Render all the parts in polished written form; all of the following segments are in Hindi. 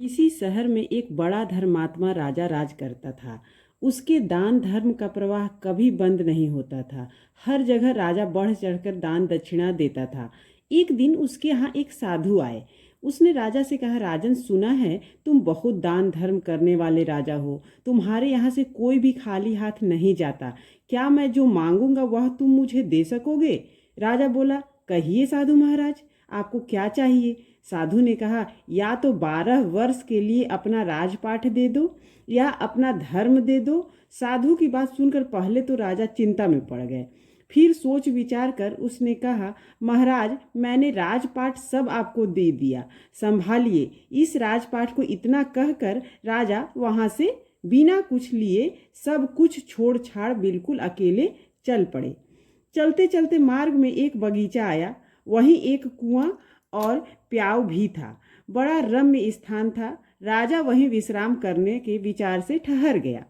किसी शहर में एक बड़ा धर्मात्मा राजा राज करता था। उसके दान धर्म का प्रवाह कभी बंद नहीं होता था। हर जगह राजा बढ़ चढ़कर दान दक्षिणा देता था। एक दिन उसके यहाँ एक साधु आए। उसने राजा से कहा, राजन, सुना है तुम बहुत दान धर्म करने वाले राजा हो। तुम्हारे यहाँ से कोई भी खाली हाथ नहीं जाता। क्या मैं जो मांगूंगा वह तुम मुझे दे सकोगे? राजा बोला, कहिए साधु महाराज, आपको क्या चाहिए? साधु ने कहा, या तो 12 वर्ष के लिए अपना राजपाट दे दो या अपना धर्म दे दो। साधु की बात सुनकर पहले तो राजा चिंता में पड़ गए। फिर सोच विचार कर उसने कहा, महाराज, मैंने राजपाट सब आपको दे दिया, संभालिए इस राजपाट को। इतना कहकर राजा वहां से बिना कुछ लिए सब कुछ छोड़ छाड़ बिल्कुल अकेले चल पड़े। चलते चलते मार्ग में एक बगीचा आया। वहीं एक कुआं और प्याऊ भी था। बड़ा रम्य स्थान था। राजा वहीं विश्राम करने के विचार से ठहर गया।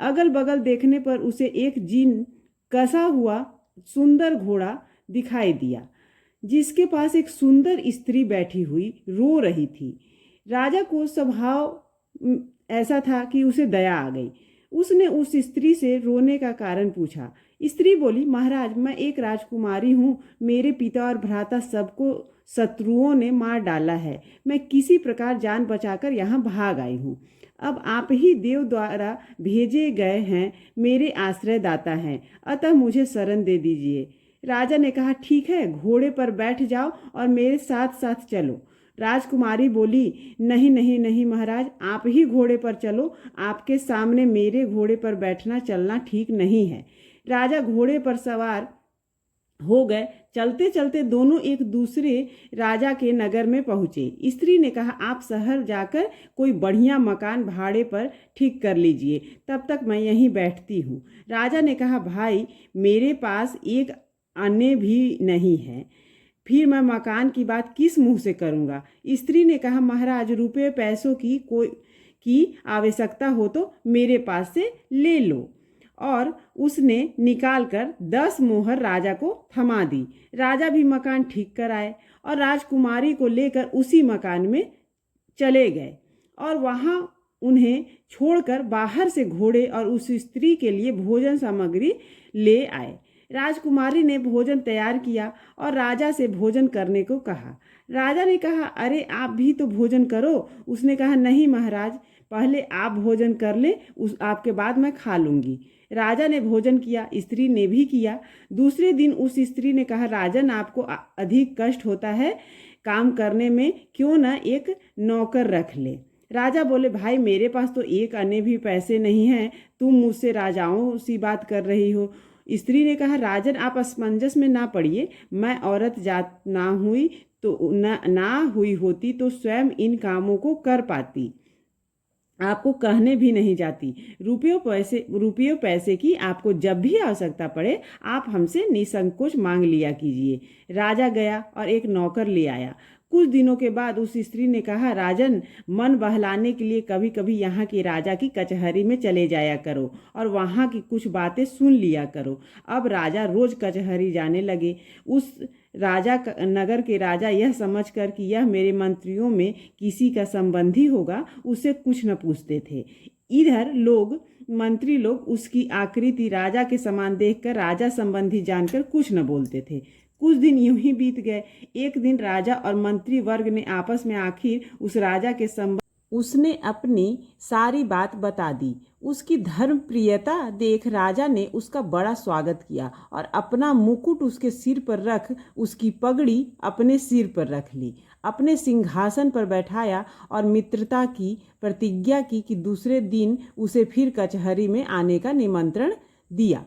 अगल बगल देखने पर उसे एक जीन कसा हुआ सुंदर घोड़ा दिखाई दिया, जिसके पास एक सुंदर स्त्री बैठी हुई रो रही थी। राजा को स्वभाव ऐसा था कि उसे दया आ गई। उसने उस स्त्री से रोने का कारण पूछा। स्त्री बोली, महाराज, मैं एक राजकुमारी हूँ। मेरे पिता और भ्राता सबको शत्रुओं ने मार डाला है। मैं किसी प्रकार जान बचाकर यहाँ भाग आई हूँ। अब आप ही देव द्वारा भेजे गए हैं, मेरे आश्रयदाता हैं, अतः मुझे शरण दे दीजिए। राजा ने कहा, ठीक है, घोड़े पर बैठ जाओ और मेरे साथ साथ चलो। राजकुमारी बोली, नहीं नहीं नहीं महाराज, आप ही घोड़े पर चलो। आपके सामने मेरे घोड़े पर बैठना चलना ठीक नहीं है। राजा घोड़े पर सवार हो गए। चलते चलते दोनों एक दूसरे राजा के नगर में पहुंचे। स्त्री ने कहा, आप शहर जाकर कोई बढ़िया मकान भाड़े पर ठीक कर लीजिए, तब तक मैं यहीं बैठती हूँ। राजा ने कहा, भाई, मेरे पास एक आने भी नहीं है, फिर मैं मकान की बात किस मुंह से करूँगा? स्त्री ने कहा, महाराज, रुपये पैसों की आवश्यकता हो तो मेरे पास से ले लो। और उसने निकालकर 10 मोहर राजा को थमा दी। राजा भी मकान ठीक कराए और राजकुमारी को लेकर उसी मकान में चले गए और वहां उन्हें छोड़कर बाहर से घोड़े और उस स्त्री के लिए भोजन सामग्री ले आए। राजकुमारी ने भोजन तैयार किया और राजा से भोजन करने को कहा। राजा ने कहा, अरे आप भी तो भोजन करो। उसने कहा, नहीं महाराज, पहले आप भोजन कर ले, आपके बाद मैं खा लूँगी। राजा ने भोजन किया, स्त्री ने भी किया। दूसरे दिन उस स्त्री ने कहा, राजन, आपको अधिक कष्ट होता है काम करने में, क्यों न एक नौकर रख ले। राजा बोले, भाई, मेरे पास तो एक आने भी पैसे नहीं हैं, तुम मुझसे राजाओं सी बात कर रही हो। स्त्री ने कहा, राजन, आप असमंजस में ना पड़िए। मैं औरत जात ना हुई होती तो स्वयं इन कामों को कर पाती, आपको कहने भी नहीं जाती। रुपयों पैसे की आपको जब भी आवश्यकता पड़े आप हमसे निसंकोच मांग लिया कीजिए। राजा गया और एक नौकर ले आया। कुछ दिनों के बाद उस स्त्री ने कहा, राजन, मन बहलाने के लिए कभी कभी यहाँ के राजा की कचहरी में चले जाया करो और वहाँ की कुछ बातें सुन लिया करो। अब राजा रोज कचहरी जाने लगे। उस नगर के राजा यह समझकर कि यह मेरे मंत्रियों में किसी का संबंधी होगा, उससे कुछ न पूछते थे। इधर मंत्री लोग उसकी आकृति राजा के समान देखकर राजा संबंधी जानकर कुछ न बोलते थे। कुछ दिन यूं ही बीत गए। एक दिन राजा और मंत्री वर्ग ने आपस में आखिर उस राजा के संबंध उसने अपनी सारी बात बता दी। उसकी धर्म प्रियता देख राजा ने उसका बड़ा स्वागत किया और अपना मुकुट उसके सिर पर रख उसकी पगड़ी अपने सिर पर रख ली, अपने सिंहासन पर बैठाया और मित्रता की प्रतिज्ञा की कि दूसरे दिन उसे फिर कचहरी में आने का निमंत्रण दिया।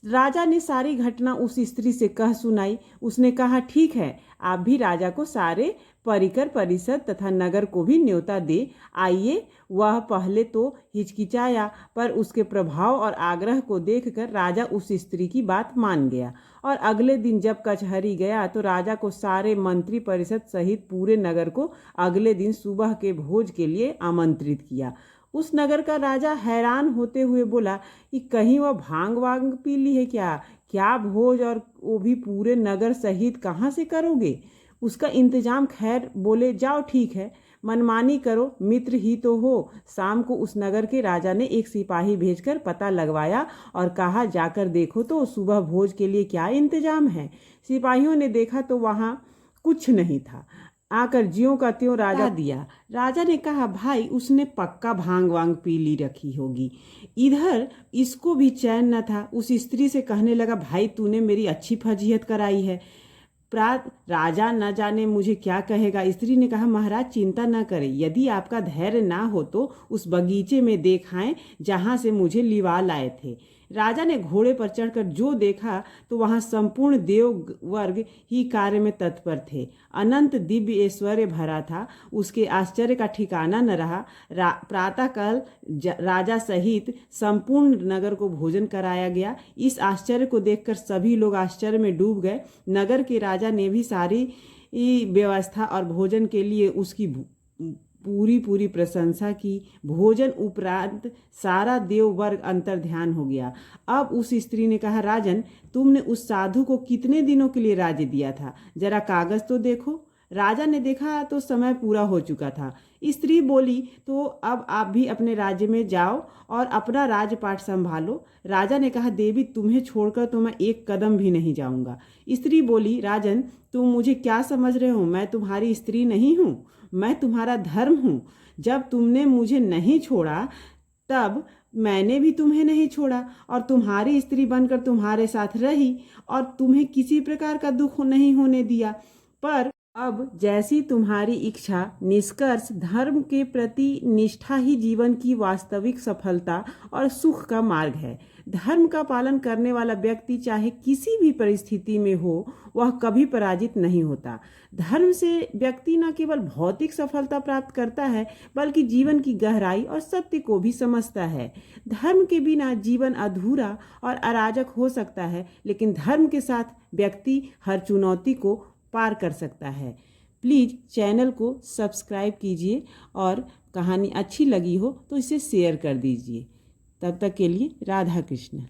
राजा ने सारी घटना उस स्त्री से कह सुनाई। उसने कहा, ठीक है, आप भी राजा को सारे परिकर परिषद तथा नगर को भी न्योता दे आइए। वह पहले तो हिचकिचाया, पर उसके प्रभाव और आग्रह को देखकर राजा उस स्त्री की बात मान गया और अगले दिन जब कचहरी गया तो राजा को सारे मंत्री परिषद सहित पूरे नगर को अगले दिन सुबह के भोज के लिए आमंत्रित किया। उस नगर का राजा हैरान होते हुए बोला कि कहीं वह भांग वांग पी ली है क्या भोज, और वो भी पूरे नगर सहित कहाँ से करोगे? उसका इंतजाम खैर बोले, जाओ ठीक है, मनमानी करो, मित्र ही तो हो। शाम को उस नगर के राजा ने एक सिपाही भेजकर पता लगवाया और कहा, जाकर देखो तो सुबह भोज के लिए क्या इंतजाम है। सिपाहियों ने देखा तो वहाँ कुछ नहीं था। आकर ज्यों का त्यों राजा दिया। राजा ने कहा, भाई उसने पक्का भांग वांग पी ली रखी होगी। इधर इसको भी चैन न था। उस स्त्री से कहने लगा, भाई तूने मेरी अच्छी फजीहत कराई है, राजा न जाने मुझे क्या कहेगा। स्त्री ने कहा, महाराज चिंता न करें, यदि आपका धैर्य ना हो तो उस बगीचे में देखाएं जहां से मुझे लिवा लाए थे। राजा ने घोड़े पर चढ़कर जो देखा तो वहां संपूर्ण देव वर्ग ही कार्य में तत्पर थे। अनंत दिव्य ऐश्वर्य भरा था। उसके आश्चर्य का ठिकाना न रहा। प्रातःकाल राजा सहित संपूर्ण नगर को भोजन कराया गया। इस आश्चर्य को देखकर सभी लोग आश्चर्य में डूब गए। नगर के राजा ने भी सारी व्यवस्था और भोजन के लिए उसकी पूरी प्रशंसा की। भोजन उपरांत सारा देव वर्ग अंतर्ध्यान हो गया। अब उस स्त्री ने कहा, राजन तुमने उस साधु को कितने दिनों के लिए राज्य दिया था, जरा कागज तो देखो। राजा ने देखा तो समय पूरा हो चुका था। स्त्री बोली, तो अब आप भी अपने राज्य में जाओ और अपना राजपाट संभालो। राजा ने कहा, देवी तुम्हें छोड़कर तो मैं एक कदम भी नहीं जाऊंगा। स्त्री बोली, राजन तुम मुझे क्या समझ रहे हो, मैं तुम्हारी स्त्री नहीं हूँ, मैं तुम्हारा धर्म हूँ। जब तुमने मुझे नहीं छोड़ा तब मैंने भी तुम्हें नहीं छोड़ा और तुम्हारी स्त्री बनकर तुम्हारे साथ रही और तुम्हें किसी प्रकार का दुख नहीं होने दिया। पर अब जैसी तुम्हारी इच्छा, निष्कर्ष धर्म के प्रति निष्ठा ही जीवन की वास्तविक सफलता और सुख का मार्ग है। धर्म का पालन करने वाला व्यक्ति चाहे किसी भी परिस्थिति में हो, वह कभी पराजित नहीं होता। धर्म से व्यक्ति न केवल भौतिक सफलता प्राप्त करता है, बल्कि जीवन की गहराई और सत्य को भी समझता है। धर्म के बिना जीवन अधूरा और अराजक हो सकता है, लेकिन धर्म के साथ व्यक्ति हर चुनौती को पार कर सकता है। प्लीज़ चैनल को सब्सक्राइब कीजिए और कहानी अच्छी लगी हो तो इसे शेयर कर दीजिए। तब तक के लिए राधा कृष्ण।